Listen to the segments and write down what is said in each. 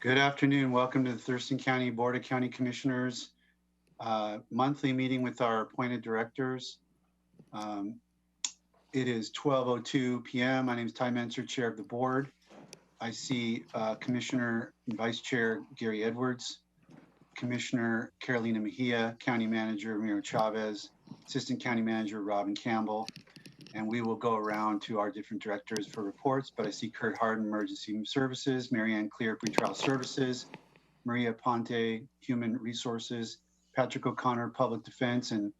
Good afternoon. Welcome to the Thurston County Board of County Commissioners monthly meeting with our appointed directors. It is 12:02 p.m. My name is Ty Menser, Chair of the Board. I see Commissioner and Vice Chair Gary Edwards, Commissioner Carolina Mejia, County Manager Ramiro Chavez, Assistant County Manager Robin Campbell, and we will go around to our different directors for reports. But I see Kurt Harden, Emergency Services, Marianne Clear, Pretrial Services, Maria Ponte, Human Resources, Patrick O'Connor, Public Defense, and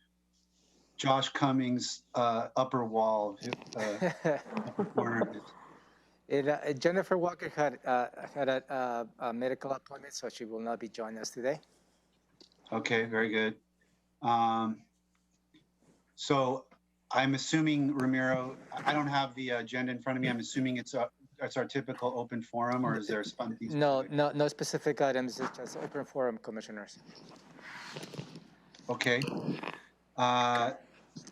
Josh Cummings, upper wall, upper corner of his. Jennifer Walker had a medical appointment, so she will not be joining us today. Okay, very good. So I'm assuming, Ramiro, I don't have the agenda in front of me. I'm assuming it's our typical open forum, or is there something specific? No specific items. It's just open forum, commissioners. Okay.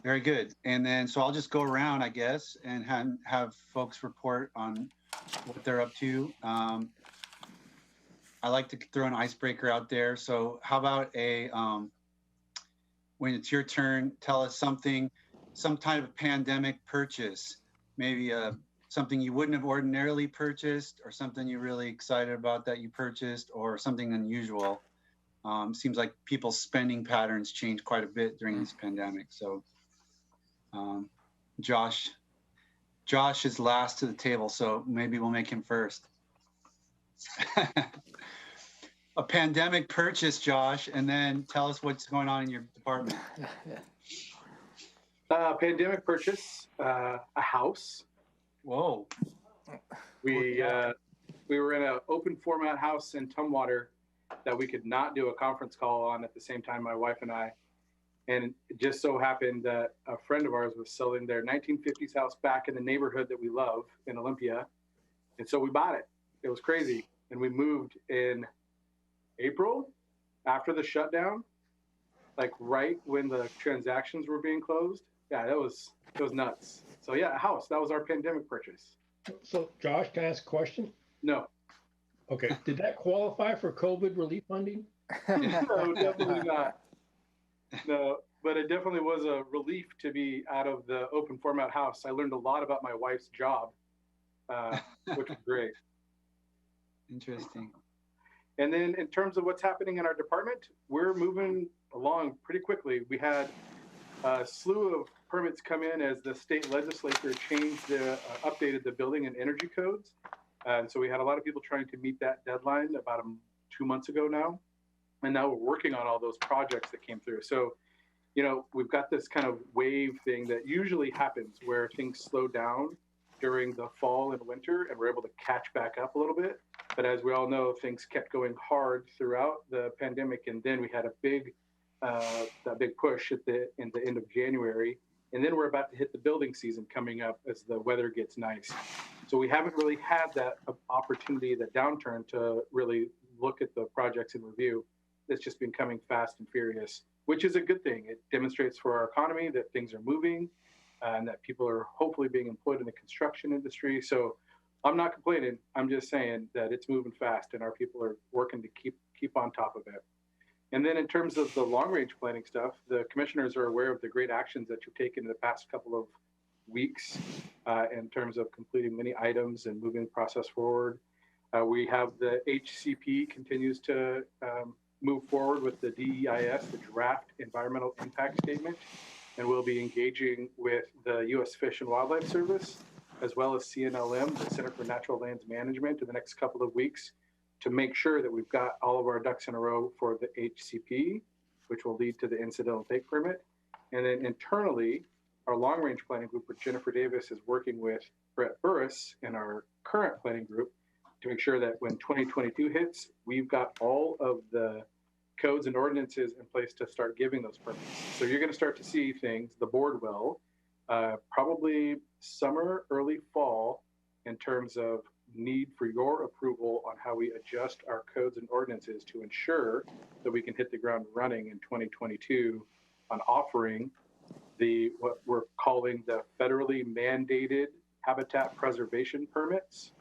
Very good. And then, so I'll just go around, I guess, and have folks report on what they're up to. I like to throw an icebreaker out there. So how about when it's your turn, tell us something, some type of pandemic purchase, maybe something you wouldn't have ordinarily purchased, or something you're really excited about that you purchased, or something unusual. Seems like people's spending patterns changed quite a bit during this pandemic. So Josh is last to the table, so maybe we'll make him first. A pandemic purchase, Josh, and then tell us what's going on in your department. Pandemic purchase, a house. Whoa. We were in an open format house in Tumwater that we could not do a conference call on at the same time, my wife and I. And it just so happened that a friend of ours was selling their 1950s house back in the neighborhood that we love in Olympia. And so we bought it. It was crazy. And we moved in April after the shutdown, like right when the transactions were being closed. Yeah, it was nuts. So yeah, a house. That was our pandemic purchase. So Josh, can I ask a question? No. Okay. Did that qualify for COVID relief funding? No, definitely not. No, but it definitely was a relief to be out of the open format house. I learned a lot about my wife's job, which was great. Interesting. And then in terms of what's happening in our department, we're moving along pretty quickly. We had a slew of permits come in as the state legislature updated the building and energy codes. And so we had a lot of people trying to meet that deadline about 2 months ago now. And now we're working on all those projects that came through. So, we've got this kind of wave thing that usually happens where things slow down during the fall and winter, and we're able to catch back up a little bit. But as we all know, things kept going hard throughout the pandemic, and then we had a big push in the end of January, and then we're about to hit the building season coming up as the weather gets nice. So we haven't really had that opportunity, that downturn, to really look at the projects in review. It's just been coming fast and furious, which is a good thing. It demonstrates for our economy that things are moving, and that people are hopefully being employed in the construction industry. So I'm not complaining. I'm just saying that it's moving fast, and our people are working to keep on top of it. And then in terms of the long-range planning stuff, the commissioners are aware of the great actions that you've taken in the past couple of weeks in terms of completing many items and moving the process forward. We have the HCP continues to move forward with the DEIS, the Draft Environmental Impact Statement, and we'll be engaging with the U.S. Fish and Wildlife Service, as well as CNLM, the Center for Natural Lands Management, in the next couple of weeks to make sure that we've got all of our ducks in a row for the HCP, which will lead to the incidental take permit. And then internally, our long-range planning group, where Jennifer Davis is working with Brett Burris in our current planning group, to make sure that when 2022 hits, we've got all of the codes and ordinances in place to start giving those permits. So you're going to start to see things, the board will, probably summer, early fall, in terms of need for your approval on how we adjust our codes and ordinances to ensure that we can hit the ground running in 2022 on offering what we're calling the federally mandated habitat preservation permits.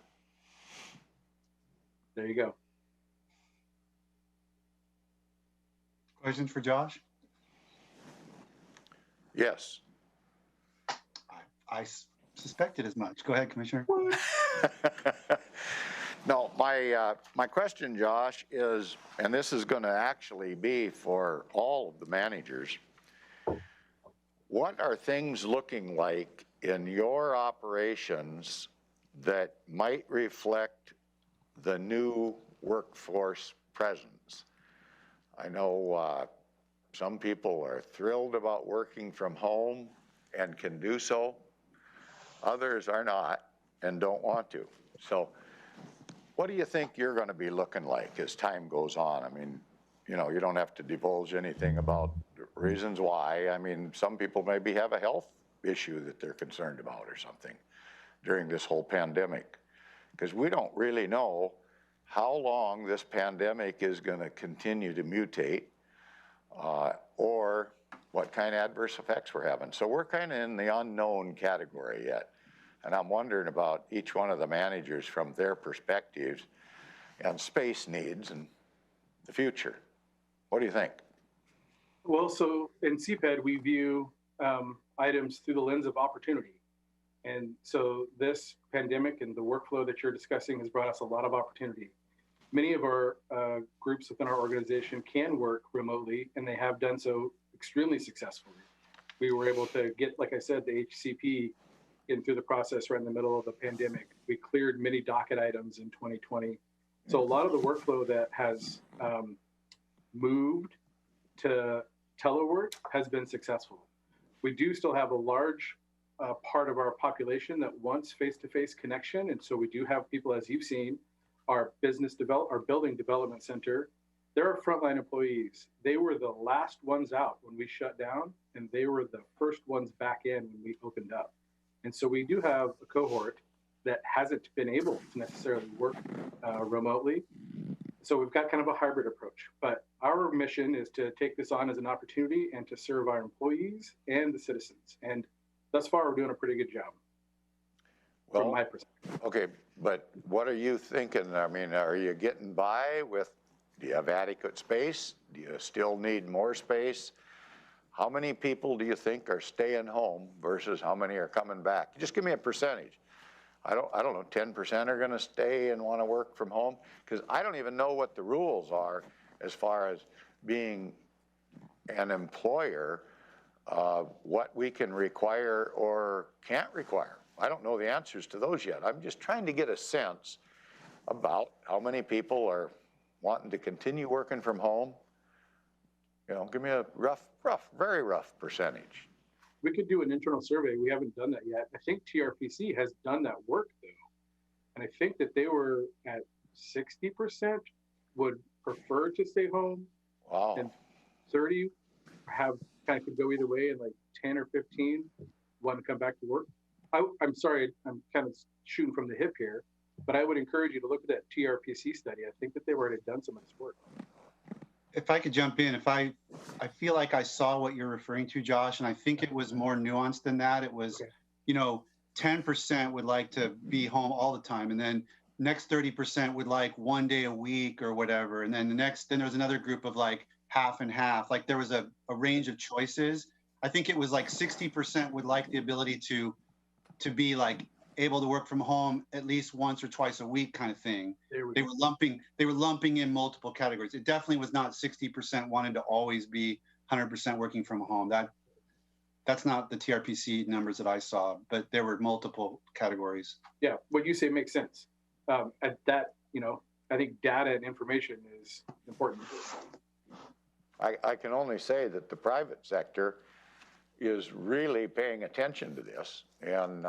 There you go. Questions for Josh? Yes. I suspected as much. Go ahead, Commissioner. No, my question, Josh, is, and this is going to actually be for all of the managers. What are things looking like in your operations that might reflect the new workforce presence? I know some people are thrilled about working from home and can do so. Others are not and don't want to. So what do you think you're going to be looking like as time goes on? I mean, you know, you don't have to divulge anything about reasons why. I mean, some people maybe have a health issue that they're concerned about or something during this whole pandemic, because we don't really know how long this pandemic is going to continue to mutate or what kind of adverse effects we're having. So we're kind of in the unknown category yet. And I'm wondering about each one of the managers from their perspectives and space needs and the future. What do you think? Well, so in CPED, we view items through the lens of opportunity. And so this pandemic and the workflow that you're discussing has brought us a lot of opportunity. Many of our groups within our organization can work remotely, and they have done so extremely successfully. We were able to get, like I said, the HCP in through the process right in the middle of the pandemic. We cleared many docket items in 2020. So a lot of the workflow that has moved to telework has been successful. We do still have a large part of our population that wants face-to-face connection. And so we do have people, as you've seen, our building development center, they're our frontline employees. They were the last ones out when we shut down, and they were the first ones back in when we opened up. And so we do have a cohort that hasn't been able to necessarily work remotely. So we've got kind of a hybrid approach, but our mission is to take this on as an opportunity and to serve our employees and the citizens. And thus far, we're doing a pretty good job from my perspective. Okay, but what are you thinking? I mean, are you getting by with, do you have adequate space? Do you still need more space? How many people do you think are staying home versus how many are coming back? Just give me a percentage. I don't know, 10% are gonna stay and wanna work from home? Because I don't even know what the rules are as far as being an employer, what we can require or can't require. I don't know the answers to those yet. I'm just trying to get a sense about how many people are wanting to continue working from home. You know, give me a very rough percentage. We could do an internal survey. We haven't done that yet. I think TRPC has done that work though. And I think that they were at 60% would prefer to stay home. Wow. And 30 could go either way, and like 10 or 15 want to come back to work. I'm sorry, I'm kind of shooting from the hip here, but I would encourage you to look at that TRPC study. I think that they've already done some of this work. If I could jump in, I feel like I saw what you're referring to, Josh, and I think it was more nuanced than that. It was, Okay. you know, 10% would like to be home all the time, and then next 30% would like 1 day a week or whatever, and then then there was another group of like half and half. Like there was a range of choices. I think it was like 60% would like the ability to be like able to work from home at least once or twice a week kind of thing. They were lumping in multiple categories. It definitely was not 60% wanted to always be 100% working from home. That's not the TRPC numbers that I saw, but there were multiple categories. Yeah, what you say makes sense. At that, I think data and information is important. I can only say that the private sector is really paying attention to this, and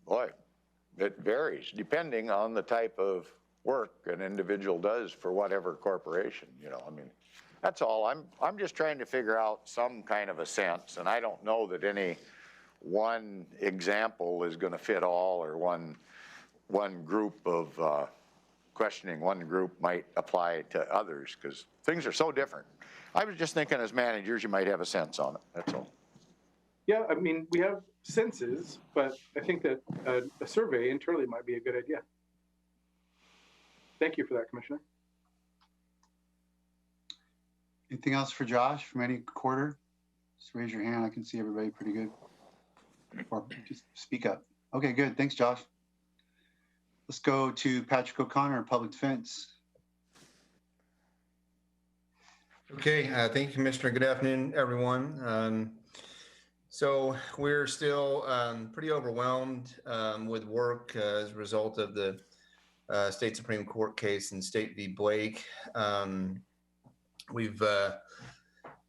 boy, it varies depending on the type of work an individual does for whatever corporation. I mean, that's all. I'm just trying to figure out some kind of a sense, and I don't know that any one example is going to fit all, or one group of questioning one group might apply to others, because things are so different. I was just thinking as managers, you might have a sense on it, that's all. Yeah, I mean, we have senses, but I think that a survey internally might be a good idea. Thank you for that, Commissioner. Anything else for Josh from any quarter? Just raise your hand. I can see everybody pretty good. Or just speak up. Okay, good. Thanks, Josh. Let's go to Patrick O'Connor, Public Defense. Okay, thank you, Commissioner. Good afternoon, everyone. So we're still pretty overwhelmed with work as a result of the State Supreme Court case in State v. Blake. We've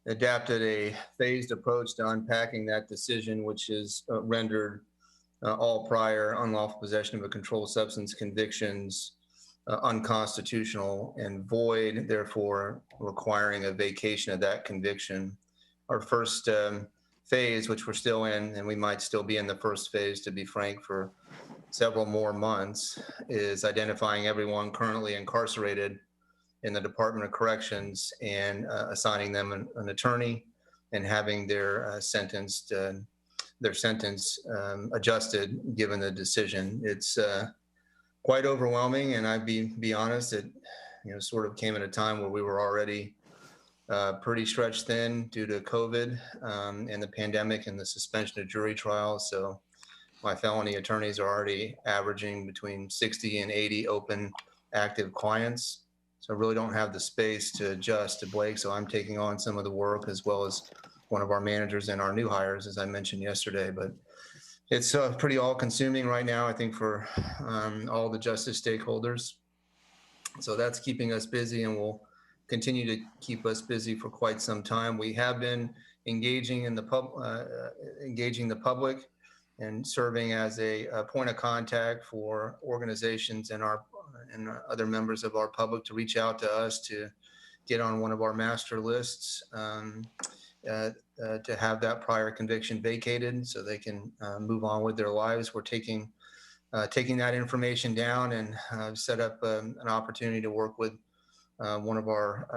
adapted a phased approach to unpacking that decision, which has rendered all prior unlawful possession of a controlled substance convictions unconstitutional and void, therefore requiring a vacation of that conviction. Our first phase, which we're still in, and we might still be in the first phase, to be frank, for several more months, is identifying everyone currently incarcerated in the Department of Corrections and assigning them an attorney and having their sentence adjusted given the decision. It's quite overwhelming, and I'd be honest, it sort of came at a time where we were already pretty stretched thin due to COVID and the pandemic and the suspension of jury trials. So my felony attorneys are already averaging between 60 and 80 open active clients. So I really don't have the space to adjust to Blake. So I'm taking on some of the work, as well as one of our managers and our new hires, as I mentioned yesterday. But it's pretty all-consuming right now, I think, for all the justice stakeholders. So that's keeping us busy and will continue to keep us busy for quite some time. We have been engaging the public and serving as a point of contact for organizations and other members of our public to reach out to us to get on one of our master lists to have that prior conviction vacated so they can move on with their lives. We're taking that information down and set up an opportunity to work with one of our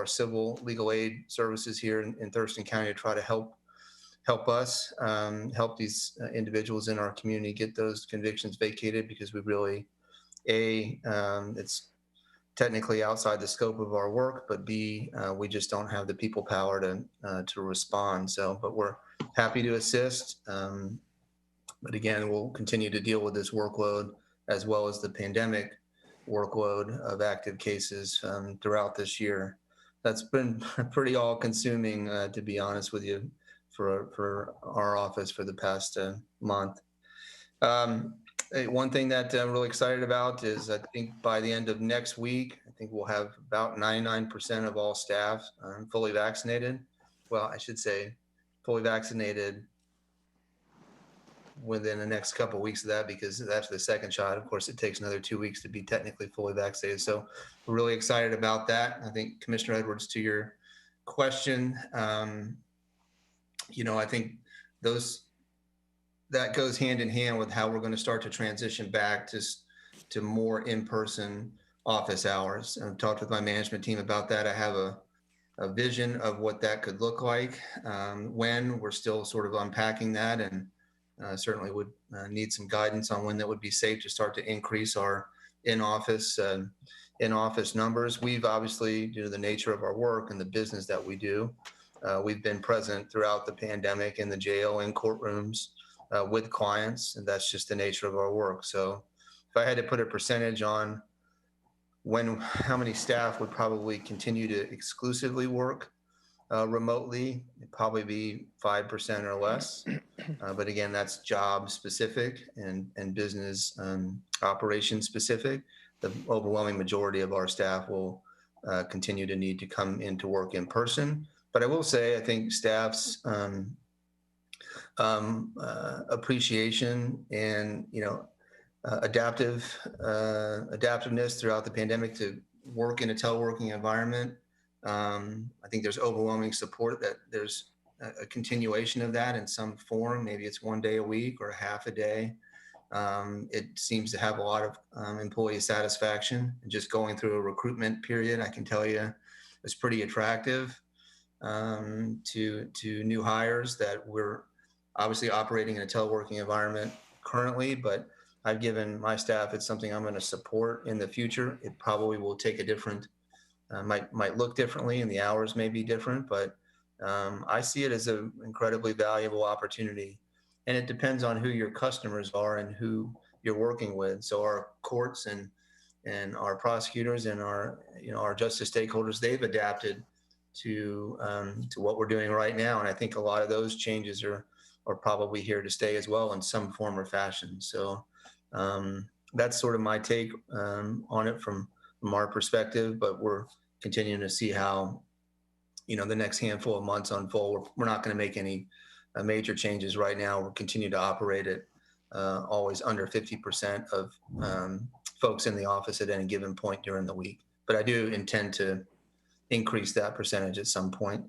civil legal aid services here in Thurston County to try to help us help these individuals in our community get those convictions vacated, because we really, it's technically outside the scope of our work, but B, we just don't have the people power to respond. So, but we're happy to assist. But again, we'll continue to deal with this workload as well as the pandemic workload of active cases throughout this year. That's been pretty all-consuming, to be honest with you, for our office for the past month. One thing that I'm really excited about is I think by the end of next week, I think we'll have about 99% of all staff fully vaccinated. Well, I should say fully vaccinated within the next couple of weeks of that, because after the second shot, of course, it takes another 2 weeks to be technically fully vaccinated. So we're really excited about that. I think, Commissioner Edwards, to your question, I think that goes hand in hand with how we're going to start to transition back to more in-person office hours. I've talked with my management team about that. I have a vision of what that could look like when we're still sort of unpacking that, and certainly would need some guidance on when that would be safe to start to increase our in-office numbers. We've obviously, due to the nature of our work and the business that we do, we've been present throughout the pandemic in the jail and courtrooms with clients, and that's just the nature of our work. So if I had to put a percentage on how many staff would probably continue to exclusively work remotely, it'd probably be 5% or less. But again, that's job specific and business operation specific. The overwhelming majority of our staff will continue to need to come into work in person. But I will say, I think staff's appreciation and adaptiveness throughout the pandemic to work in a teleworking environment. I think there's overwhelming support that there's a continuation of that in some form. Maybe it's 1 day a week or half a day. It seems to have a lot of employee satisfaction. And just going through a recruitment period, I can tell you, it's pretty attractive to new hires that we're obviously operating in a teleworking environment currently, but I've given my staff, it's something I'm going to support in the future. It probably will take a different might look differently and the hours may be different, but I see it as an incredibly valuable opportunity. And it depends on who your customers are and who you're working with. So our courts and our prosecutors and our our justice stakeholders, they've adapted to what we're doing right now. And I think a lot of those changes are probably here to stay as well in some form or fashion. So that's sort of my take on it from our perspective. But we're continuing to see how the next handful of months unfold. We're not going to make any major changes right now. We'll continue to operate it always under 50% of folks in the office at any given point during the week. But I do intend to increase that percentage at some point.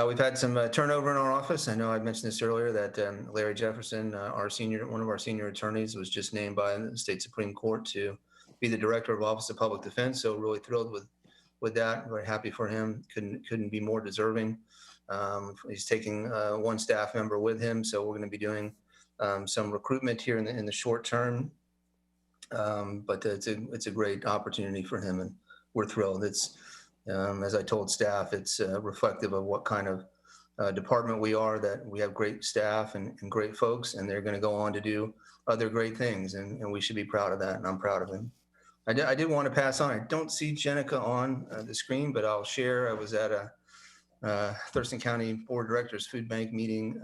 We've had some turnover in our office. I know I mentioned this earlier that Larry Jefferson, one of our senior attorneys, was just named by the state Supreme Court to be the director of Office of Public Defense. So really thrilled with that. Very happy for him. Couldn't be more deserving. He's taking one staff member with him. So we're going to be doing some recruitment here in the short term. But it's a great opportunity for him, and we're thrilled. It's as I told staff, it's reflective of what kind of department we are, that we have great staff and great folks, and they're going to go on to do other great things, and we should be proud of that, and I'm proud of him. I did want to pass on. I don't see Jenica on the screen, but I'll share. I was at a Thurston County Board of Directors Food Bank meeting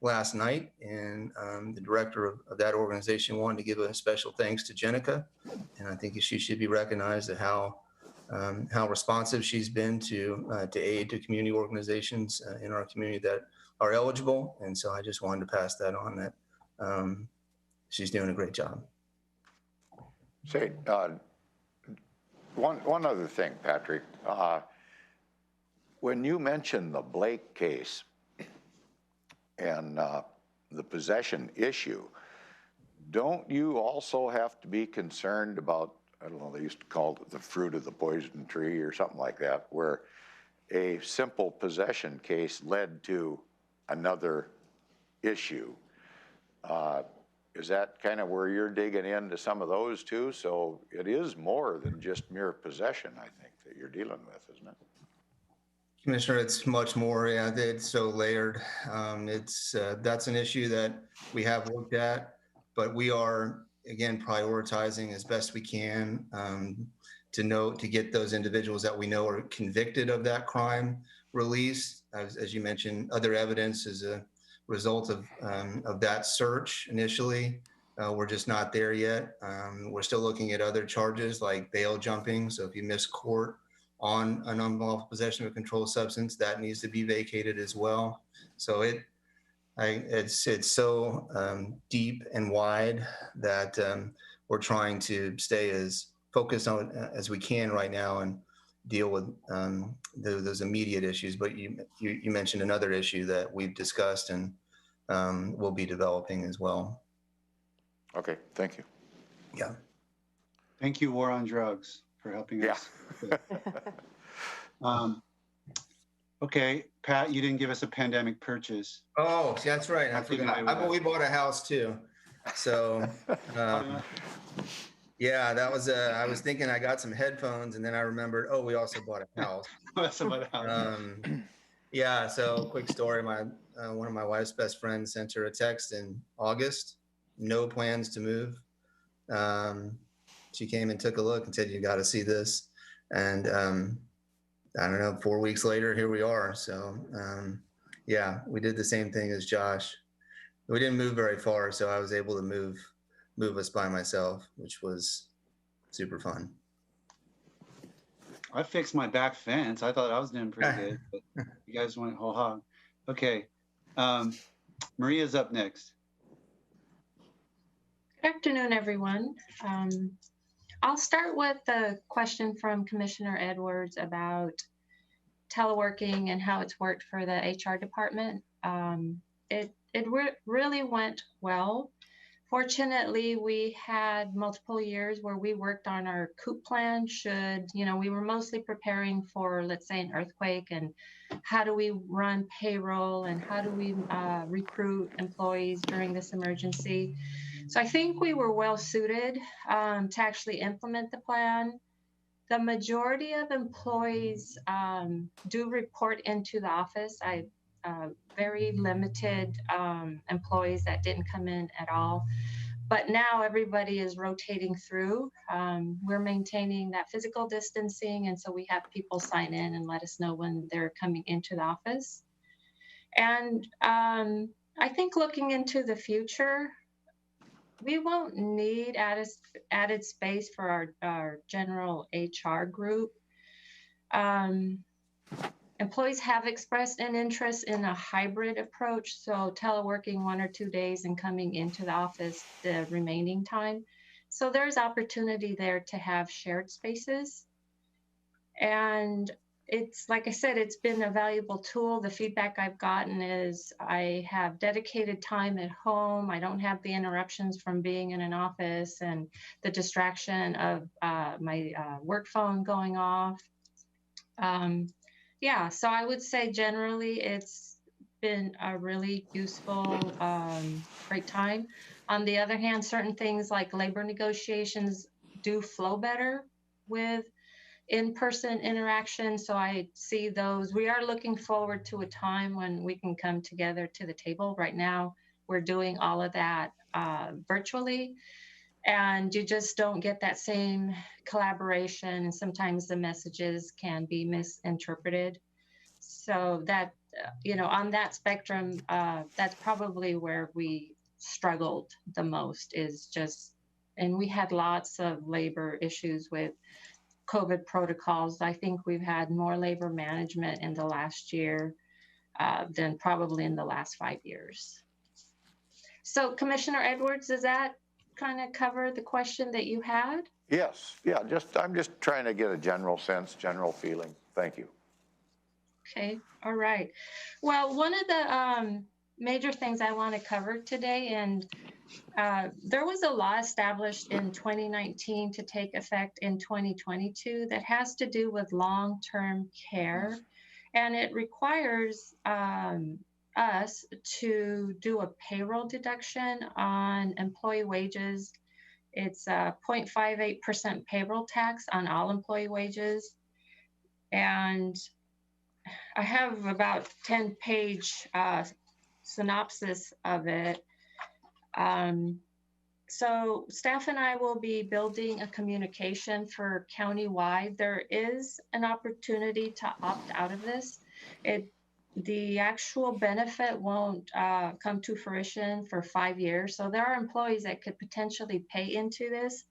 last night, and the director of that organization wanted to give a special thanks to Jenica, and I think she should be recognized at how responsive she's been to aid to community organizations in our community that are eligible. And so I just wanted to pass that on, that she's doing a great job. Say, one other thing, Patrick. When you mentioned the Blake case and the possession issue, don't you also have to be concerned about, I don't know, they used to call it the fruit of the poison tree or something like that, where a simple possession case led to another issue? Is that kind of where you're digging into some of those too? So it is more than just mere possession, I think, that you're dealing with, isn't it? Commissioner, it's much more. Yeah, it's so layered. That's an issue that we have looked at, but we are, again, prioritizing as best we can to get those individuals that we know are convicted of that crime released. As you mentioned, other evidence is a result of that search initially. We're just not there yet. We're still looking at other charges like bail jumping. So if you miss court on an unlawful possession of a controlled substance, that needs to be vacated as well. So it's so deep and wide that we're trying to stay as focused on as we can right now and deal with those immediate issues. But you mentioned another issue that we've discussed and we'll be developing as well. Okay, thank you. Yeah. Thank you, War on Drugs, for helping us. Okay, Pat, you didn't give us a pandemic purchase. Oh, that's right. I forgot. We bought a house too. So, yeah, that was, I was thinking I got some headphones and then I remembered, we also bought a house. Yeah, so quick story. One of my wife's best friends sent her a text in August, no plans to move. She came and took a look and said, "You got to see this." And I don't know, 4 weeks later, here we are. So yeah, we did the same thing as Josh. We didn't move very far, so I was able to move us by myself, which was super fun. I fixed my back fence. I thought I was doing pretty good, but you guys went whole hog. Okay, Maria's up next. Good afternoon, everyone. I'll start with the question from Commissioner Edwards about teleworking and how it's worked for the HR department. It really went well. Fortunately, we had multiple years where we worked on our COOP plan should, we were mostly preparing for, let's say, an earthquake and how do we run payroll and how do we recruit employees during this emergency. So I think we were well suited to actually implement the plan. The majority of employees do report into the office. Very limited employees that didn't come in at all. But now everybody is rotating through. We're maintaining that physical distancing, and so we have people sign in and let us know when they're coming into the office. And I think looking into the future, we won't need added space for our general HR group. Employees have expressed an interest in a hybrid approach, so teleworking 1 or 2 days and coming into the office the remaining time. So there's opportunity there to have shared spaces. And it's, like I said, it's been a valuable tool. The feedback I've gotten is I have dedicated time at home. I don't have the interruptions from being in an office and the distraction of my work phone going off. Yeah, so I would say generally it's been a really useful, great time. On the other hand, certain things like labor negotiations do flow better with in-person interaction. So I see those. We are looking forward to a time when we can come together to the table. Right now, we're doing all of that virtually, and you just don't get that same collaboration. And sometimes the messages can be misinterpreted. So that, on that spectrum, that's probably where we struggled the most is just, and we had lots of labor issues with COVID protocols. I think we've had more labor management in the last year than probably in the last 5 years. So Commissioner Edwards, does that kind of cover the question that you had? Yes, yeah, I'm just trying to get a general sense, general feeling. Thank you. Okay, all right. Well, one of the major things I want to cover today, and there was a law established in 2019 to take effect in 2022 that has to do with long-term care, and it requires us to do a payroll deduction on employee wages. It's a 0.58% payroll tax on all employee wages, and I have about 10-page synopsis of it. So staff and I will be building a communication for countywide. There is an opportunity to opt out of this. The actual benefit won't come to fruition for 5 years. So there are employees that could potentially pay into this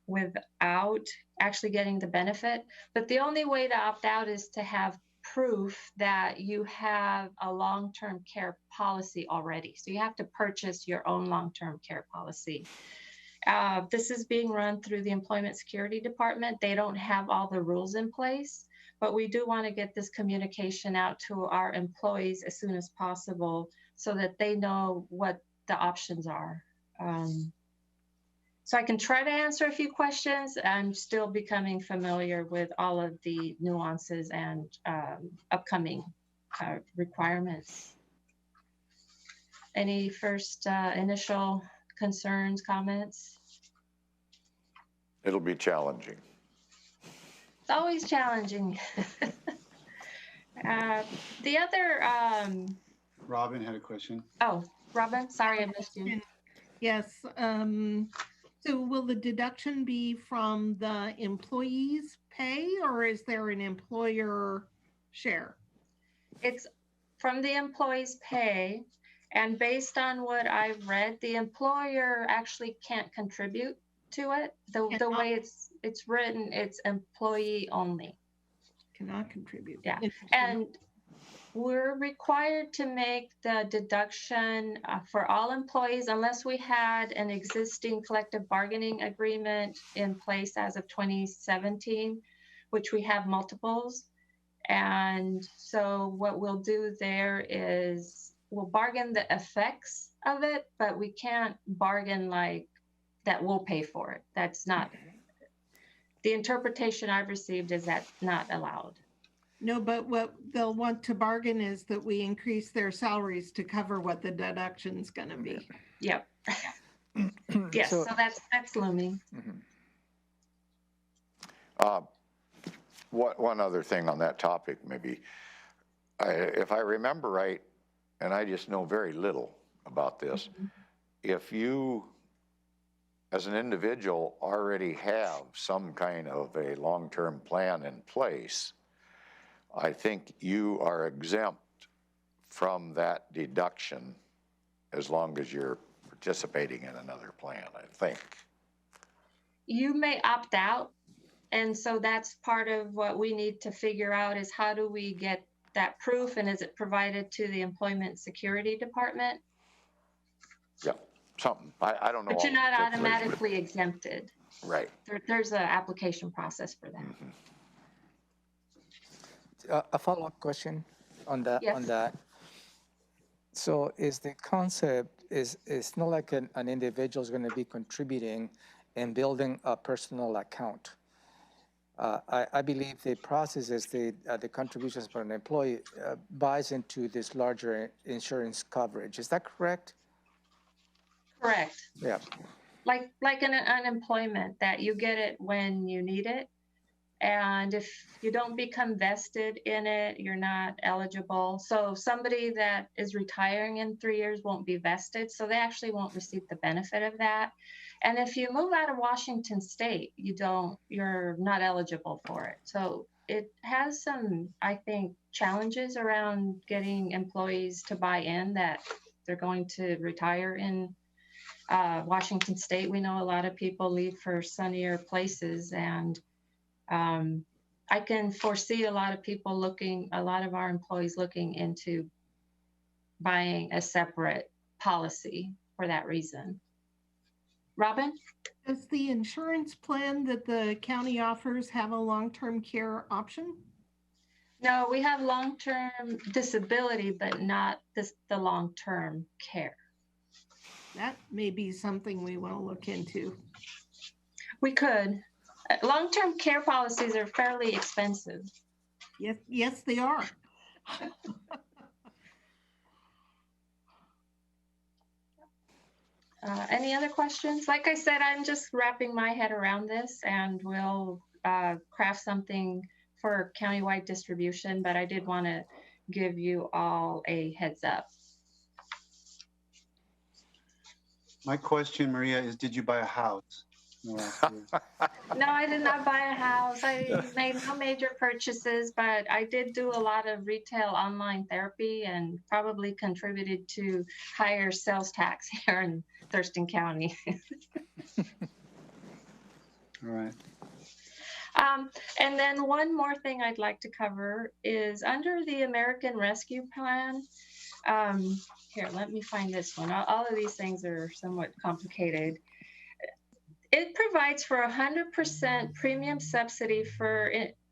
without actually getting the benefit. But the only way to opt out is to have proof that you have a long-term care policy already. So you have to purchase your own long-term care policy. This is being run through the Employment Security Department. They don't have all the rules in place, but we do want to get this communication out to our employees as soon as possible so that they know what the options are. So I can try to answer a few questions. I'm still becoming familiar with all of the nuances and upcoming requirements. Any first initial concerns, comments? It'll be challenging. It's always challenging. The other... Robin had a question. Oh, Robin, sorry I missed you. Yes. So will the deduction be from the employee's pay or is there an employer share? It's from the employee's pay. And based on what I've read, the employer actually can't contribute to it. The way it's written, it's employee only. Cannot contribute. Yeah. And we're required to make the deduction for all employees unless we had an existing collective bargaining agreement in place as of 2017, which we have multiples. And so what we'll do there is we'll bargain the effects of it, but we can't bargain like that we'll pay for it. That's not, the interpretation I've received is that's not allowed. No, but what they'll want to bargain is that we increase their salaries to cover what the deduction's going to be. Yep. Yes, so that's looming. Mm-hmm. one other thing on that topic, maybe. If I remember right, and I just know very little about this, if you, as an individual, already have some kind of a long-term plan in place, I think you are exempt from that deduction as long as you're participating in another plan, I think. You may opt out. And so that's part of what we need to figure out is how do we get that proof, and is it provided to the Employment Security Department? Yeah, something. I don't know. But you're all the not particulars, automatically exempted. but- Right. There's an application process for that. Mhm. A follow-up question on that. Yes. So is the concept it's not like an individual is going to be contributing and building a personal account. I believe the process is the contributions from an employee buys into this larger insurance coverage. Is that correct? Correct. Yeah. Like an unemployment, that you get it when you need it. And if you don't become vested in it, you're not eligible. So somebody that is retiring in 3 years won't be vested, so they actually won't receive the benefit of that. And if you move out of Washington State, you're not eligible for it. So it has some, I think, challenges around getting employees to buy in that they're going to retire in Washington State. We know a lot of people leave for sunnier places, and I can foresee a lot of our employees looking into buying a separate policy for that reason. Robin? Does the insurance plan that the county offers have a long-term care option? No, we have long-term disability, but not the long-term care. That may be something we want to look into. We could. Long-term care policies are fairly expensive. Yes, they are. Any other questions? Like I said, I'm just wrapping my head around this, and we'll craft something for countywide distribution, but I did want to give you all a heads up. My question, Maria, is did you buy a house in the last year? No, I did not buy a house. I made no major purchases, but I did do a lot of retail online therapy and probably contributed to higher sales tax here in Thurston County. All right. And then one more thing I'd like to cover is under the American Rescue Plan. Here, let me find this one. All of these things are somewhat complicated. It provides for 100% premium subsidy for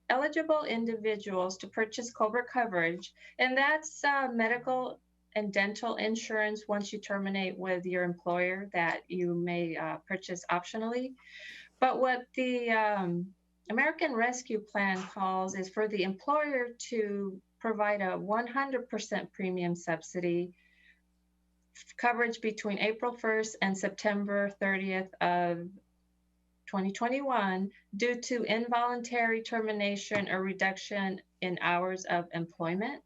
eligible individuals to purchase COBRA coverage, and that's medical and dental insurance once you terminate with your employer that you may purchase optionally. But what the American Rescue Plan calls is for the employer to provide a 100% premium subsidy coverage between April 1st and September 30th of 2021 due to involuntary termination or reduction in hours of employment.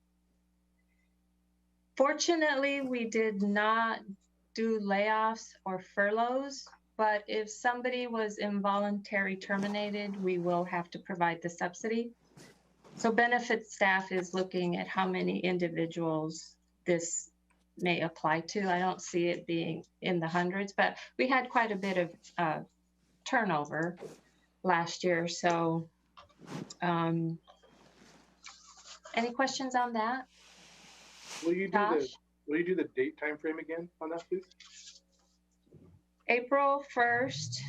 Fortunately, we did not do layoffs or furloughs, but if somebody was involuntarily terminated, we will have to provide the subsidy. So benefit staff is looking at how many individuals this may apply to. I don't see it being in the hundreds, but we had quite a bit of turnover last year. So any questions on that? Will you do the date time frame again on that, please? April 1st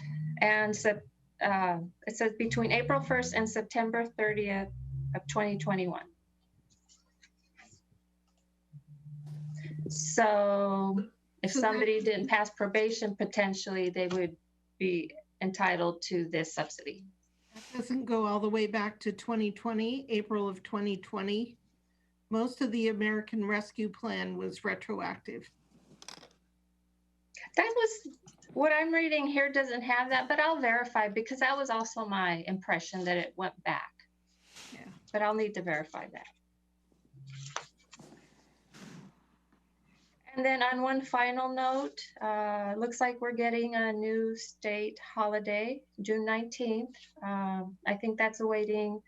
and it says between April 1st and September 30th of 2021. So if somebody didn't pass probation, potentially they would be entitled to this subsidy. That doesn't go all the way back to 2020, April of 2020. Most of the American Rescue Plan was retroactive. That was what I'm reading here, doesn't have that, but I'll verify because that was also my impression that it went back. but I'll need to verify that. And then on one final note, looks like we're getting a new state holiday, June 19th. I think that's awaiting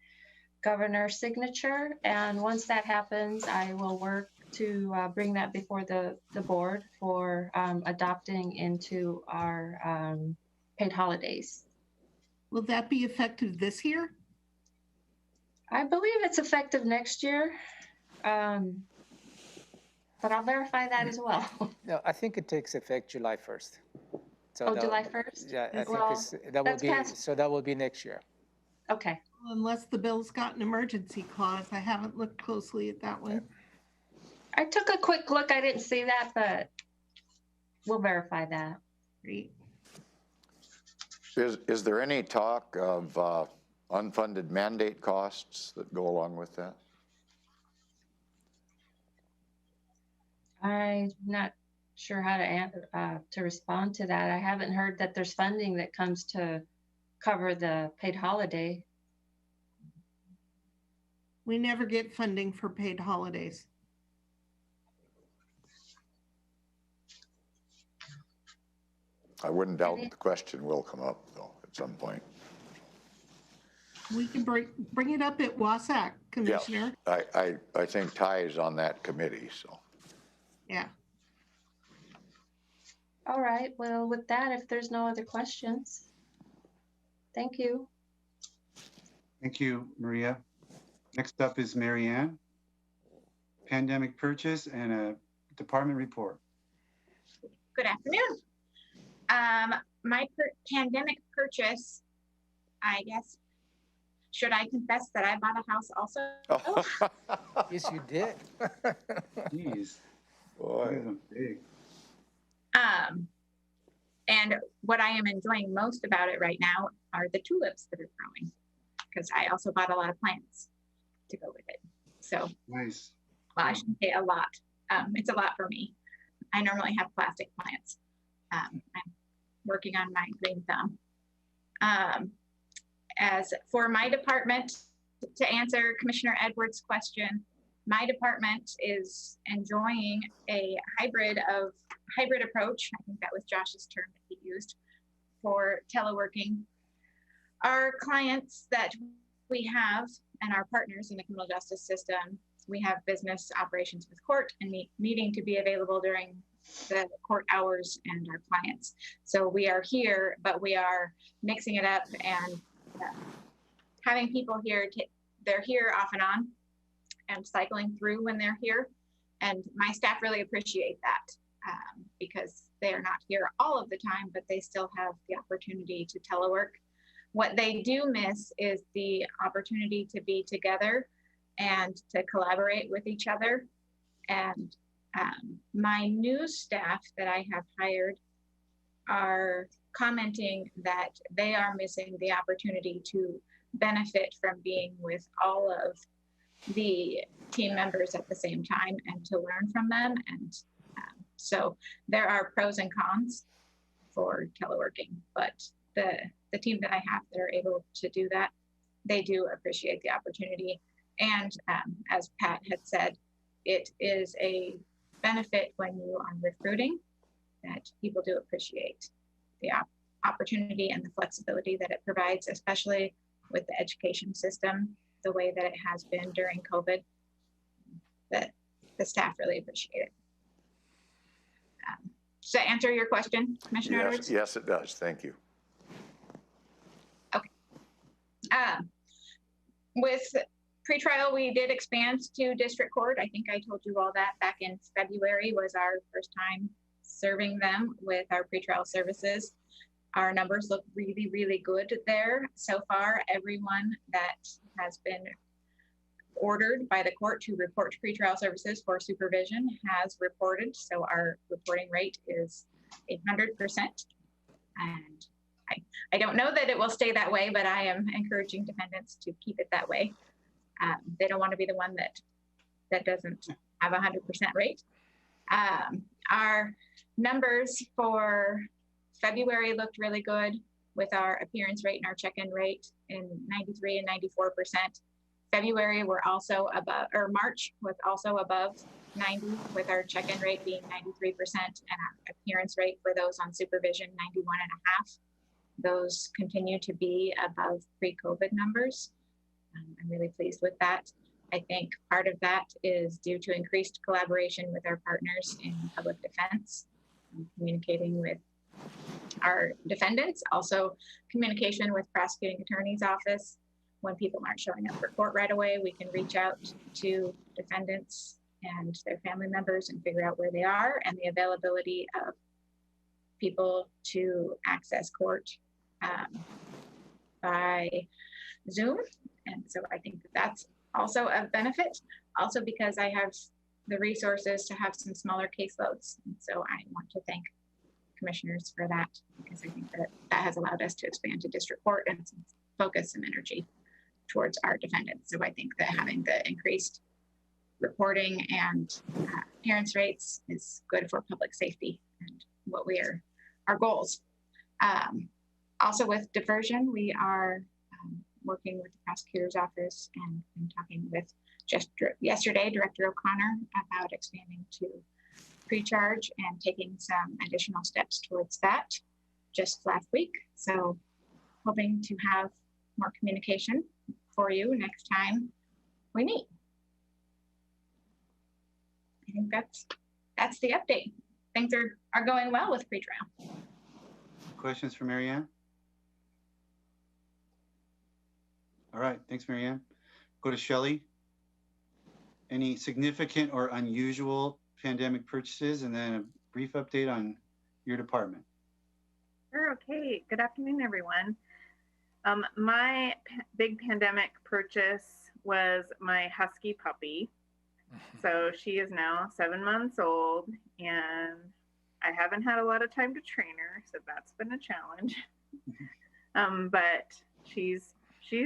governor's signature. And once that happens, I will work to bring that before the board for adopting into our paid holidays. Will that be effective this year? I believe it's effective next year. But I'll verify that as well. No, I think it takes effect July 1st. So Oh, that- July 1st? Yeah, I think Well, that will that's be, past- so that will be next year. Okay. Unless the bill's got an emergency clause. I haven't looked closely at that one. I took a quick look. I didn't see that, but we'll verify that. Great. Is there any talk of unfunded mandate costs that go along with that? I'm not sure how to respond to that. I haven't heard that there's funding that comes to cover the paid holiday. We never get funding for paid holidays. I wouldn't doubt the question will come up though at some point. We can bring it up at WASAC, Commissioner. Yes, I think Ty is on that committee, so. Yeah. All right. Well, with that, if there's no other questions, thank you. Thank you, Maria. Next up is Mary Ann. Pandemic purchase and a department report. Good afternoon. My pandemic purchase, I guess, should I confess that I bought a house also? Yes, you did. Jeez. Boy. These are big. And what I am enjoying most about it right now are the tulips that are growing, because I also bought a lot of plants to go with it. So, Nice. well, I shouldn't say a lot. It's a lot for me. I normally have plastic plants. I'm working on my green thumb. As for my department, to answer Commissioner Edwards' question, my department is enjoying a hybrid approach. I think that was Josh's term that he used for teleworking. Our clients that we have and our partners in the criminal justice system, we have business operations with court and needing to be available during the court hours and our clients. So we are here, but we are mixing it up and having people here, they're here off and on and cycling through when they're here. And my staff really appreciate that because they are not here all of the time, but they still have the opportunity to telework. What they do miss is the opportunity to be together and to collaborate with each other. And my new staff that I have hired are commenting that they are missing the opportunity to benefit from being with all of the team members at the same time and to learn from them. And so there are pros and cons for teleworking, but the team that I have that are able to do that, they do appreciate the opportunity. And as Pat had said, it is a benefit when you are recruiting that people do appreciate the opportunity and the flexibility that it provides, especially with the education system, the way that it has been during COVID, that the staff really appreciate it. Does that answer your question, Commissioner Edwards? Yes, it does. Thank you. Okay. With pretrial, we did expand to district court. I think I told you all that back in February was our first time serving them with our pretrial services. Our numbers look really, really good there. So far, everyone that has been ordered by the court to report to pretrial services for supervision has reported. So our reporting rate is 100%. And I don't know that it will stay that way, but I am encouraging defendants to keep it that way. They don't want to be the one that doesn't have 100% rate. Our numbers for February looked really good with our appearance rate and our check-in rate in 93 and 94%. February, we're also above, or March was also above 90, with our check-in rate being 93% and our appearance rate for those on supervision 91.5. Those continue to be above pre-COVID numbers. I'm really pleased with that. I think part of that is due to increased collaboration with our partners in public defense, communicating with our defendants, also communication with prosecuting attorney's office. When people aren't showing up for court right away, we can reach out to defendants and their family members and figure out where they are, and the availability of people to access court by Zoom. And so I think that that's also a benefit, also because I have the resources to have some smaller caseloads. And so I want to thank commissioners for that, because I think that that has allowed us to expand to district court and focus some energy towards our defendants. So I think that having the increased reporting and appearance rates is good for public safety and what our goals. Also with diversion, we are working with the prosecutor's office and talking with just yesterday, Director O'Connor, about expanding to pre-charge and taking some additional steps towards that just last week. So hoping to have more communication for you next time we meet. I think that's the update. Things are going well with pre-trial. Questions for Mary Ann? All right, thanks, Mary Ann. Go to Shelley. Any significant or unusual pandemic purchases, and then a brief update on your department. Sure, okay. Good afternoon, everyone. My big pandemic purchase was my husky puppy. So she is now 7 months old, and I haven't had a lot of time to train her, so that's been a challenge. But she's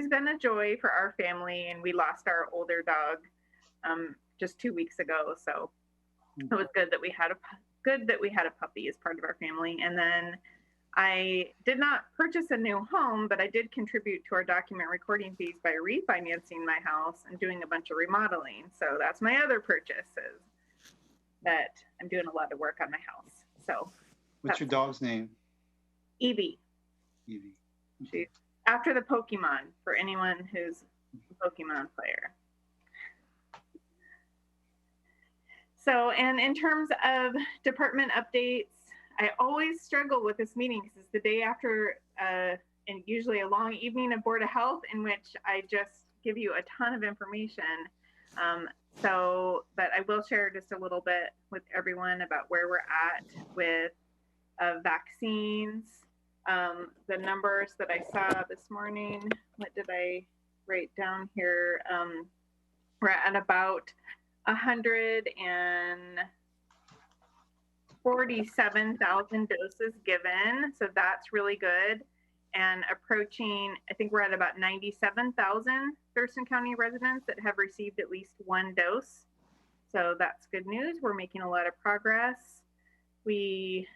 been a joy for our family, and we lost our older dog just 2 weeks ago. So it was good that we had a puppy as part of our family. And then I did not purchase a new home, but I did contribute to our document recording fees by refinancing my house and doing a bunch of remodeling. So that's my other purchases, that I'm doing a lot of work on my house. So what's your dog's name? Evie. Evie. She's after the Pokemon, for anyone who's a Pokemon player. So, and in terms of department updates, I always struggle with this meeting because it's the day after and usually a long evening of Board of Health, in which I just give you a ton of information. But I will share just a little bit with everyone about where we're at with vaccines. The numbers that I saw this morning, what did I write down here? We're at about 147,000 doses given. So that's really good. And approaching, I think we're at about 97,000 Thurston County residents that have received at least one dose. So that's good news. We're making a lot of progress. We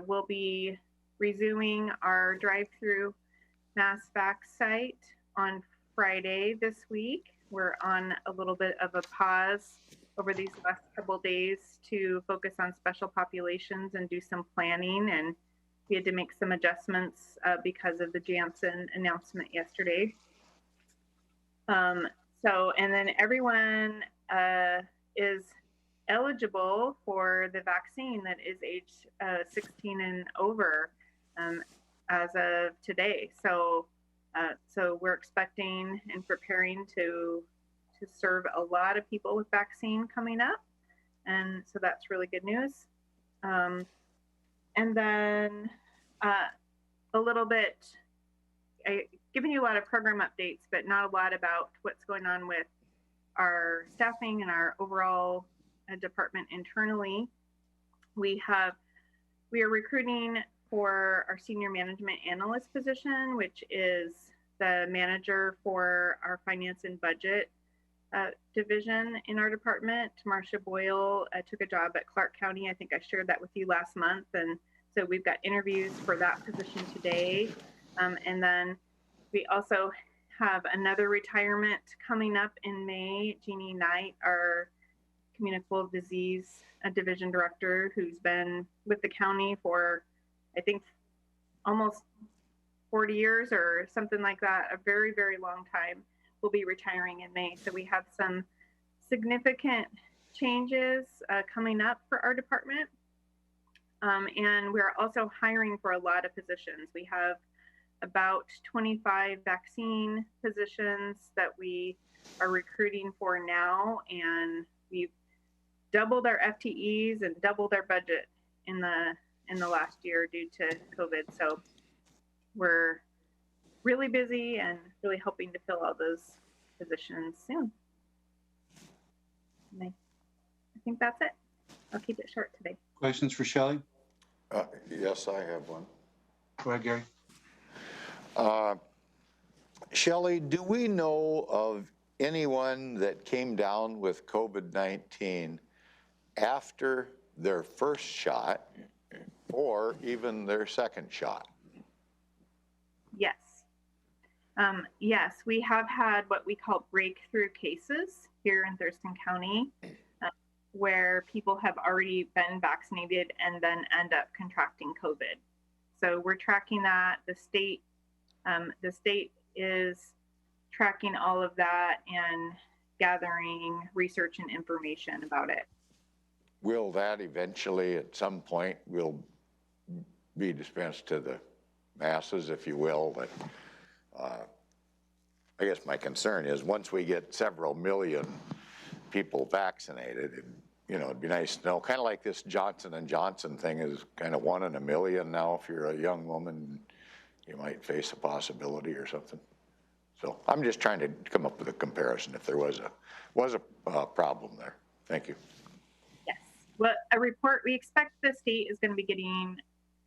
will be resuming our drive-through mass vac site on Friday this week. We're on a little bit of a pause over these last couple of days to focus on special populations and do some planning, and we had to make some adjustments because of the Janssen announcement yesterday. And then everyone is eligible for the vaccine that is age 16 and over as of today. So we're expecting and preparing to serve a lot of people with vaccine coming up. And so that's really good news. And then a little bit, I've given you a lot of program updates, but not a lot about what's going on with our staffing and our overall department internally. We are recruiting for our senior management analyst position, which is the manager for our finance and budget division in our department. Marcia Boyle took a job at Clark County. I think I shared that with you last month. And so we've got interviews for that position today. And then we also have another retirement coming up in May. Jeannie Knight, our communicable disease division director, who's been with the county for, I think, almost 40 years or something like that, a very, very long time, will be retiring in May. So we have some significant changes coming up for our department. And we're also hiring for a lot of positions. We have about 25 vaccine positions that we are recruiting for now, and we've doubled our FTEs and doubled our budget in the last year due to COVID. So we're really busy and really hoping to fill all those positions soon. And I think that's it. I'll keep it short today. Questions for Shelley? Yes, I have one. Go ahead, Gary. Shelley, do we know of anyone that came down with COVID-19 after their first shot or even their second shot? Yes. Yes, we have had what we call breakthrough cases here in Thurston County, where people have already been vaccinated and then end up contracting COVID. So we're tracking that. The state is tracking all of that and gathering research and information about it. Will that eventually, at some point, will be dispensed to the masses, if you will? But I guess my concern is once we get several million people vaccinated, it'd be nice to know, kind of like this Johnson & Johnson thing is kind of 1 in a million now. If you're a young woman, you might face a possibility or something. So I'm just trying to come up with a comparison if there was a problem there. Thank you. Yes. Well, a report, we expect the state is going to be getting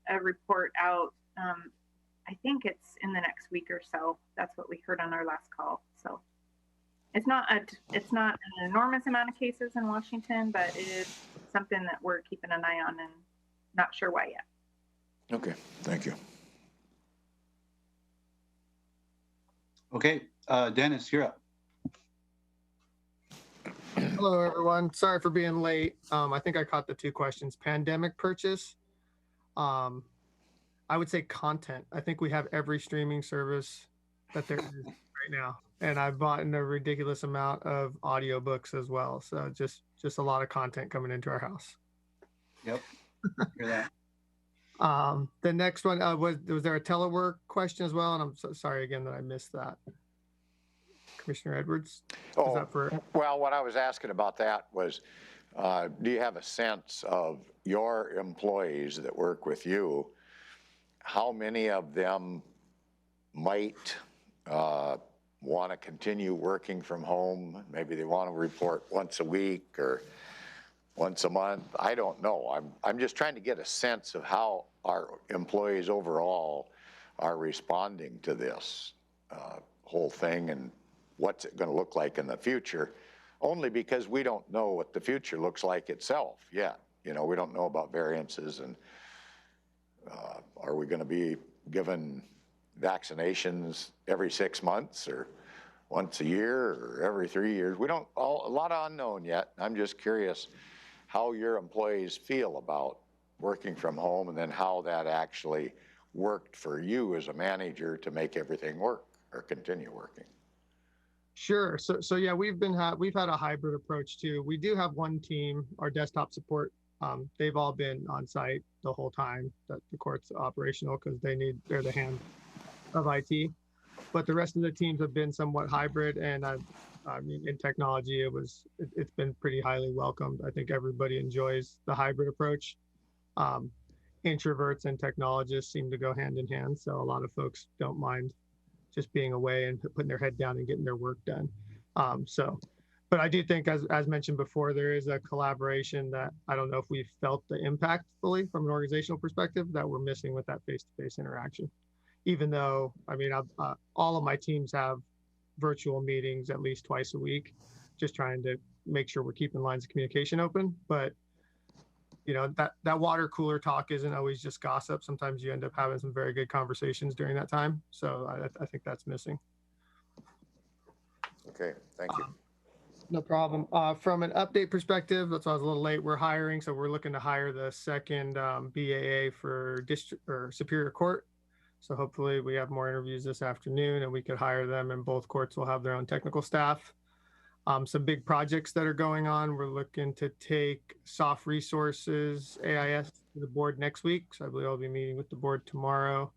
a report out. I think it's in the next week or so. That's what we heard on our last call. So it's not an enormous amount of cases in Washington, but it is something that we're keeping an eye on and not sure why yet. Okay, thank you. Okay, Dennis, you're up. Hello, everyone. Sorry for being late. I think I caught the 2 questions. Pandemic purchase. I would say content. I think we have every streaming service that there is right now. And I've bought in a ridiculous amount of audiobooks as well. So just a lot of content coming into our house. Yep. Hear that. The next one, was there a telework question as well? And I'm so sorry again that I missed that. Commissioner Edwards? Oh, well, what I was asking about that was, do you have a sense of your employees that work with you, how many of them might want to continue working from home? Maybe they want to report once a week or once a month. I don't know. I'm just trying to get a sense of how our employees overall are responding to this whole thing and what's it going to look like in the future, only because we don't know what the future looks like itself yet. We don't know about variances, and are we going to be given vaccinations every 6 months or once a year or every 3 years? We don't, a lot of unknown yet. I'm just curious how your employees feel about working from home, and then how that actually worked for you as a manager to make everything work or continue working. Sure. So yeah, we've had a hybrid approach too. We do have one team, our desktop support. They've all been on site the whole time that the court's operational, because they're the hand of IT. But the rest of the teams have been somewhat hybrid, and I mean, in technology, it's been pretty highly welcomed. I think everybody enjoys the hybrid approach. Introverts and technologists seem to go hand in hand, so a lot of folks don't mind just being away and putting their head down and getting their work done. But I do think, as mentioned before, there is a collaboration that I don't know if we've felt the impact fully from an organizational perspective that we're missing with that face-to-face interaction. Even though, I mean, all of my teams have virtual meetings at least twice a week, just trying to make sure we're keeping lines of communication open. But that water cooler talk isn't always just gossip. Sometimes you end up having some very good conversations during that time. So I think that's missing. Okay, thank you. No problem. From an update perspective, that's why I was a little late. We're hiring, so we're looking to hire the second BAA for district or Superior Court. So hopefully we have more interviews this afternoon and we could hire them, and both courts will have their own technical staff. Some big projects that are going on. We're looking to take soft resources AIS to the board next week. So I believe I'll be meeting with the board tomorrow.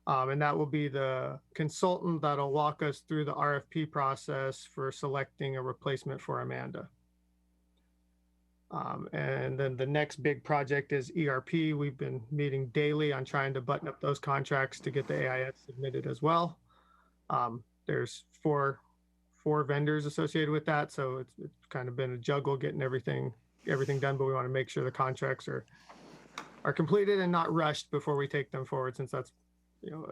And that will be the consultant that'll walk us through the RFP process for selecting a replacement for Amanda. And then the next big project is ERP. We've been meeting daily on trying to button up those contracts to get the AIS submitted as well. There's four vendors associated with that, so it's kind of been a juggle getting everything done, but we want to make sure the contracts are completed and not rushed before we take them forward, since that's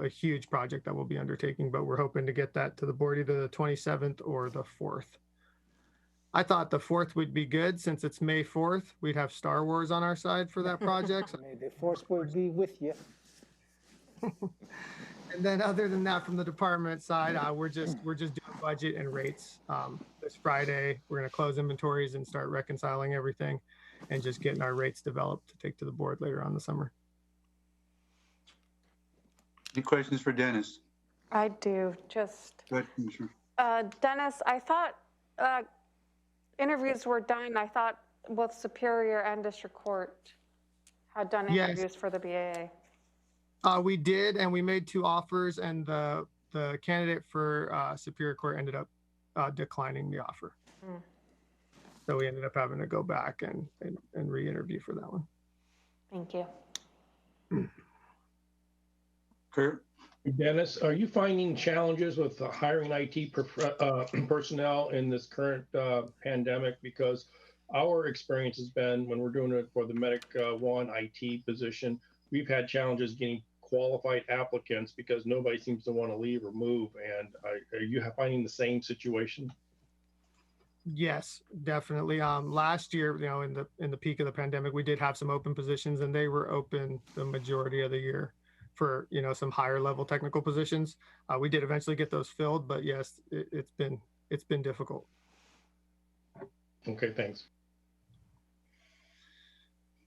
a huge project that we'll be undertaking. But we're hoping to get that to the board either the 27th or the 4th. I thought the 4th would be good since it's May 4th. We'd have Star Wars on our side for that project. May the force will be with you. And then other than that, from the department side, we're just doing budget and rates. This Friday, we're going to close inventories and start reconciling everything and just getting our rates developed to take to the board later on in the summer. Any questions for Dennis? I do. Just Go ahead, Commissioner. Dennis, I thought interviews were done. I thought both Superior and District Court had done interviews for the BAA. We did, and we made 2 offers, and the candidate for Superior Court ended up declining the offer. So we ended up having to go back and re-interview for that one. Thank you. Kurt? Dennis, are you finding challenges with hiring IT personnel in this current pandemic? Because our experience has been when we're doing it for the Medic One IT position, we've had challenges getting qualified applicants because nobody seems to want to leave or move. And are you finding the same situation? Yes, definitely. Last year, in the peak of the pandemic, we did have some open positions, and they were open the majority of the year for some higher level technical positions. We did eventually get those filled, but yes, it's been difficult. Okay, thanks.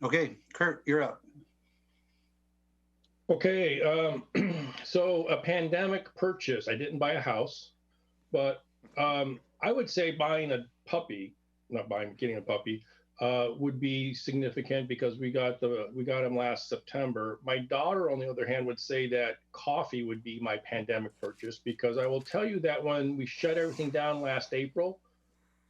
Okay, Kurt, you're up. Okay, so a pandemic purchase. I didn't buy a house, but I would say buying a puppy, getting a puppy, would be significant because we got him last September. My daughter, on the other hand, would say that coffee would be my pandemic purchase, because I will tell you that when we shut everything down last April,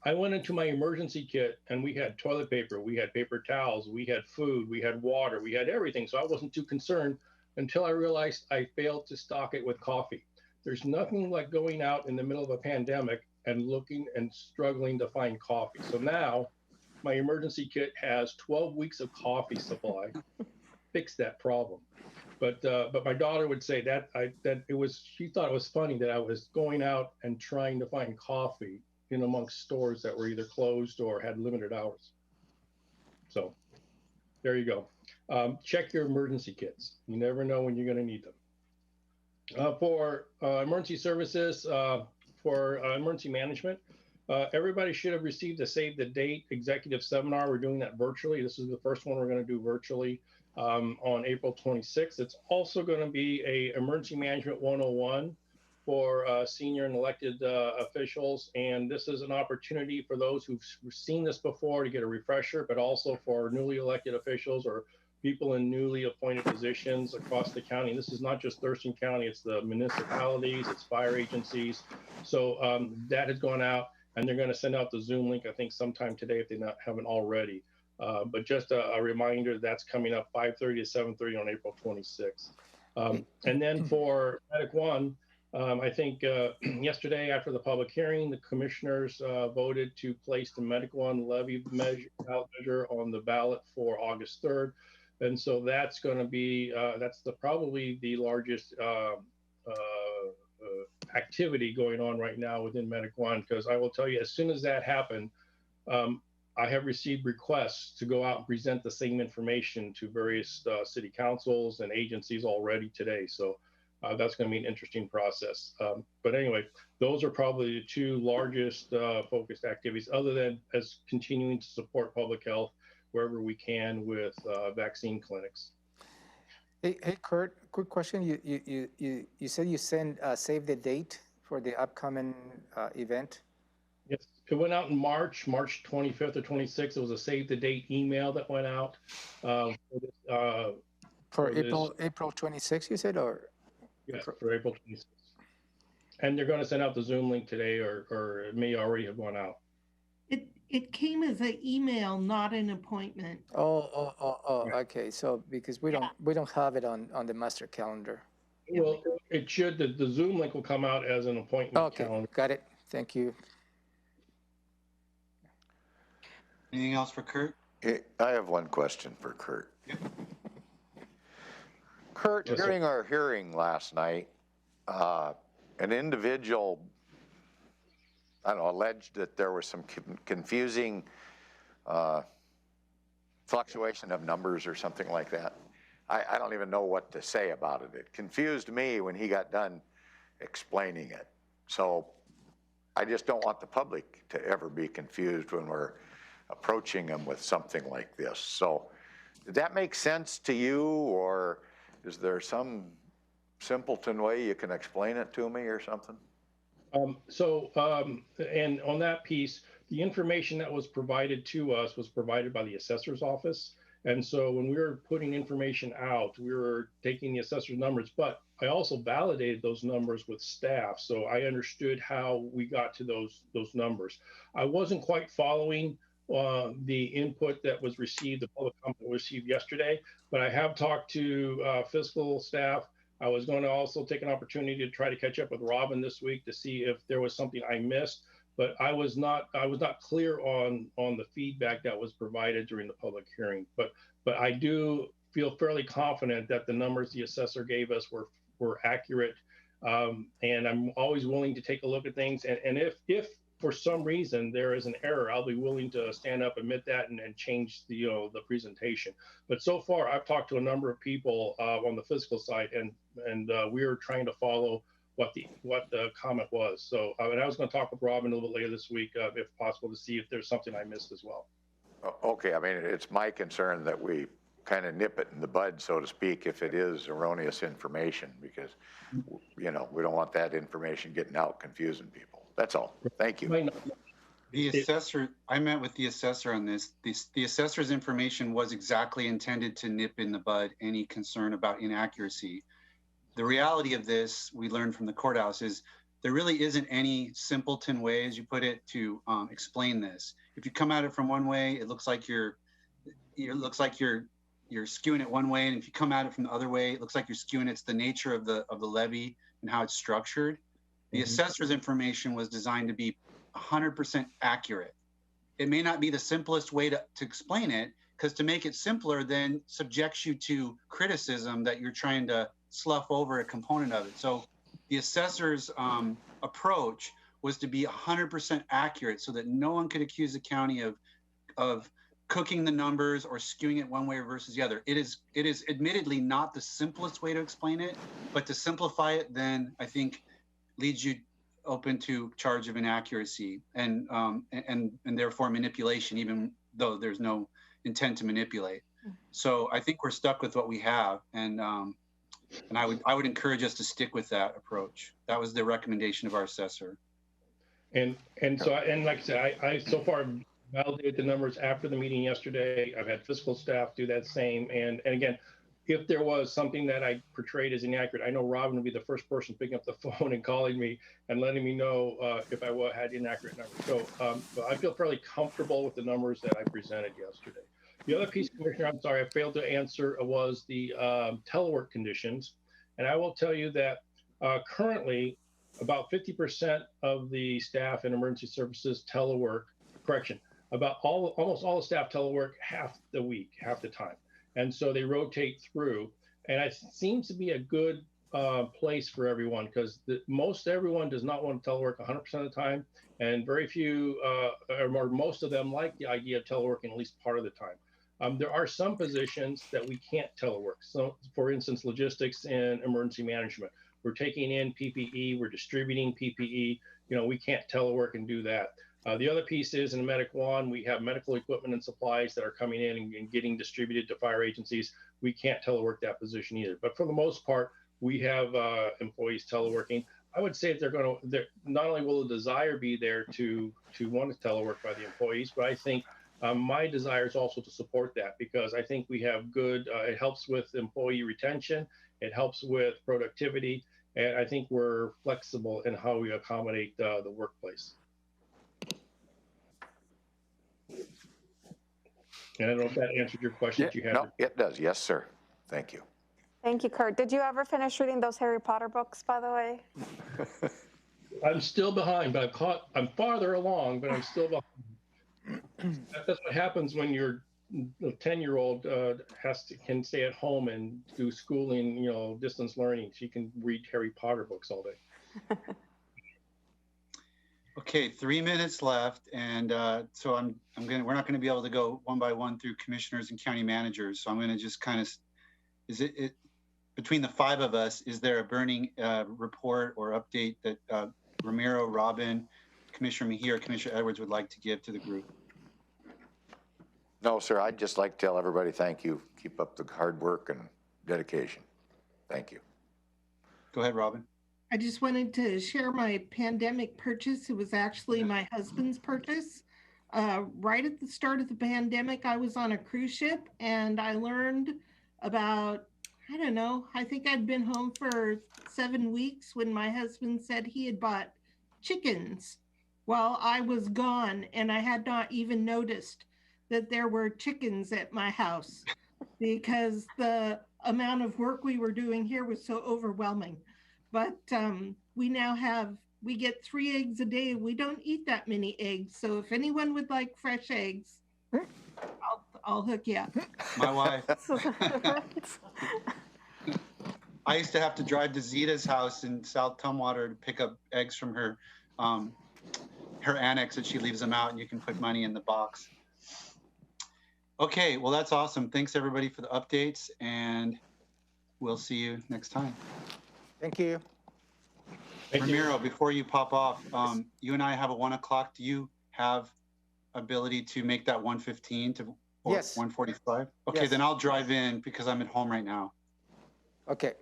I went into my emergency kit and we had toilet paper, we had paper towels, we had food, we had water, we had everything. So I wasn't too concerned until I realized I failed to stock it with coffee. There's nothing like going out in the middle of a pandemic and looking and struggling to find coffee. So now my emergency kit has 12 weeks of coffee supply. Fix that problem. But my daughter would say she thought it was funny that I was going out and trying to find coffee in amongst stores that were either closed or had limited hours. So there you go. Check your emergency kits. You never know when you're going to need them. For emergency services, for emergency management, everybody should have received a Save the Date executive seminar. We're doing that virtually. This is the first one we're going to do virtually on April 26th. It's also going to be a emergency management 101 for senior and elected officials. And this is an opportunity for those who've seen this before to get a refresher, but also for newly elected officials or people in newly appointed positions across the county. This is not just Thurston County, it's the municipalities, it's fire agencies. So that has gone out, and they're going to send out the Zoom link, I think sometime today if they haven't already. But just a reminder, that's coming up 5:30 to 7:30 on April 26th. And then for Medic One, I think yesterday after the public hearing, the commissioners voted to place the Medic One levy measure on the ballot for August 3rd. And so that's going to be, probably the largest activity going on right now within Medic One, because I will tell you, as soon as that happened, I have received requests to go out and present the same information to various city councils and agencies already today. So That's going to be an interesting process. But anyway, those are probably the two largest focused activities, other than as continuing to support public health wherever we can with vaccine clinics. Hey, Kurt, quick question. You said you save the date for the upcoming event? Yes, it went out in March 25th or 26th. It was a save the date email that went out. For April 26th, you said, or? Yes, for April 26th. And they're going to send out the Zoom link today, or it may already have gone out. It came as an email, not an appointment. Oh, okay. So because we don't have it on the master calendar. Well, it should. The Zoom link will come out as an appointment calendar. Got it. Thank you. Anything else for Kurt? I have one question for Kurt. Yep. Kurt, Yes, during our hearing last night, an individual, I don't know, alleged that there was some confusing fluctuation of numbers or something like that. I don't even know what to say about it. It confused me when he got done explaining it. So I just don't want the public to ever be confused when we're approaching them with something like this. So did that make sense to you, or is there some simpleton way you can explain it to me or something? And on that piece, the information that was provided to us was provided by the assessor's office. And so when we were putting information out, we were taking the assessor's numbers, but I also validated those numbers with staff. So I understood how we got to those numbers. I wasn't quite following the input that was received, the public comment received yesterday, but I have talked to fiscal staff. I was going to also take an opportunity to try to catch up with Robin this week to see if there was something I missed, but I was not clear on the feedback that was provided during the public hearing. But I do feel fairly confident that the numbers the assessor gave us were accurate, and I'm always willing to take a look at things. And if for some reason there is an error, I'll be willing to stand up, admit that, and change the presentation. But so far, I've talked to a number of people on the fiscal side, and we're trying to follow what the comment was. So, and I was going to talk with Robin a little bit later this week, if possible, to see if there's something I missed as well. Okay, I mean, it's my concern that we kind of nip it in the bud, so to speak, if it is erroneous information, because, we don't want that information getting out confusing people. That's all. Thank you. The assessor, I met with the assessor on this. The assessor's information was exactly intended to nip in the bud any concern about inaccuracy. The reality of this, we learned from the courthouse, is there really isn't any simpleton way, as you put it, to explain this. If you come at it from one way, it looks like you're skewing it one way, and if you come at it from the other way, it looks like you're skewing it's the nature of the levy and how it's structured. The assessor's information was designed to be 100% accurate. It may not be the simplest way to explain it, because to make it simpler then subjects you to criticism that you're trying to slough over a component of it. So the assessor's approach was to be 100% accurate so that no one could accuse the county of cooking the numbers or skewing it one way versus the other. It is admittedly not the simplest way to explain it, but to simplify it then I think leads you open to charge of inaccuracy and therefore manipulation, even though there's no intent to manipulate. So I think we're stuck with what we have, and I would encourage us to stick with that approach. That was the recommendation of our assessor. And like I said, I so far validated the numbers after the meeting yesterday. I've had fiscal staff do that same, and again, if there was something that I portrayed as inaccurate, I know Robin would be the first person picking up the phone and calling me and letting me know if I had inaccurate numbers. So I feel fairly comfortable with the numbers that I presented yesterday. The other piece, Commissioner, I'm sorry, I failed to answer was the telework conditions. And I will tell you that currently about 50% of the staff in emergency services telework, almost all the staff telework half the week, half the time. And so they rotate through, and it seems to be a good place for everyone, because most everyone does not want to telework 100% of the time, and very few, or most of them like the idea of teleworking at least part of the time. There are some positions that we can't telework. So, for instance, logistics and emergency management. We're taking in PPE, we're distributing PPE. You know, we can't telework and do that. The other piece is in Medic One, we have medical equipment and supplies that are coming in and getting distributed to fire agencies. We can't telework that position either. But for the most part, we have employees teleworking. I would say that not only will the desire be there to want to telework by the employees, but I think my desire is also to support that, because I think we have good, it helps with employee retention, it helps with productivity, and I think we're flexible in how we accommodate the workplace. And I don't know if that answered your question that you had. No, it does. Yes, sir. Thank you. Thank you, Kurt. Did you ever finish reading those Harry Potter books, by the way? I'm still behind, but I'm farther along, but I'm still behind. That's what happens when your 10-year-old can stay at home and do schooling, you know, distance learning. She can read Harry Potter books all day. Okay, 3 minutes left, and so we're not gonna be able to go one by one through commissioners and county managers. So I'm gonna just kind of, between the 5 of us, is there a burning report or update that Ramiro, Robin, Commissioner Mejia, or Commissioner Edwards would like to give to the group? No, sir. I'd just like to tell everybody thank you. Keep up the hard work and dedication. Thank you. Go ahead, Robin. I just wanted to share my pandemic purchase. It was actually my husband's purchase. Right at the start of the pandemic, I was on a cruise ship and I learned about, I don't know, I think I'd been home for 7 weeks when my husband said he had bought chickens while I was gone, and I had not even noticed that there were chickens at my house because the amount of work we were doing here was so overwhelming. But we get 3 eggs a day. We don't eat that many eggs. So if anyone would like fresh eggs, I'll hook you up. My wife. I used to have to drive to Zita's house in South Tumwater to pick up eggs from her annex, and she leaves them out, and you can put money in the box. Okay, well, that's awesome. Thanks everybody for the updates, and we'll see you next time. Thank you. Ramiro, before you pop off, you and I have a 1 o'clock. Do you have ability to make that 1:15 to Yes. 1:45? Okay, Yes. then I'll drive in because I'm at home right now. Okay.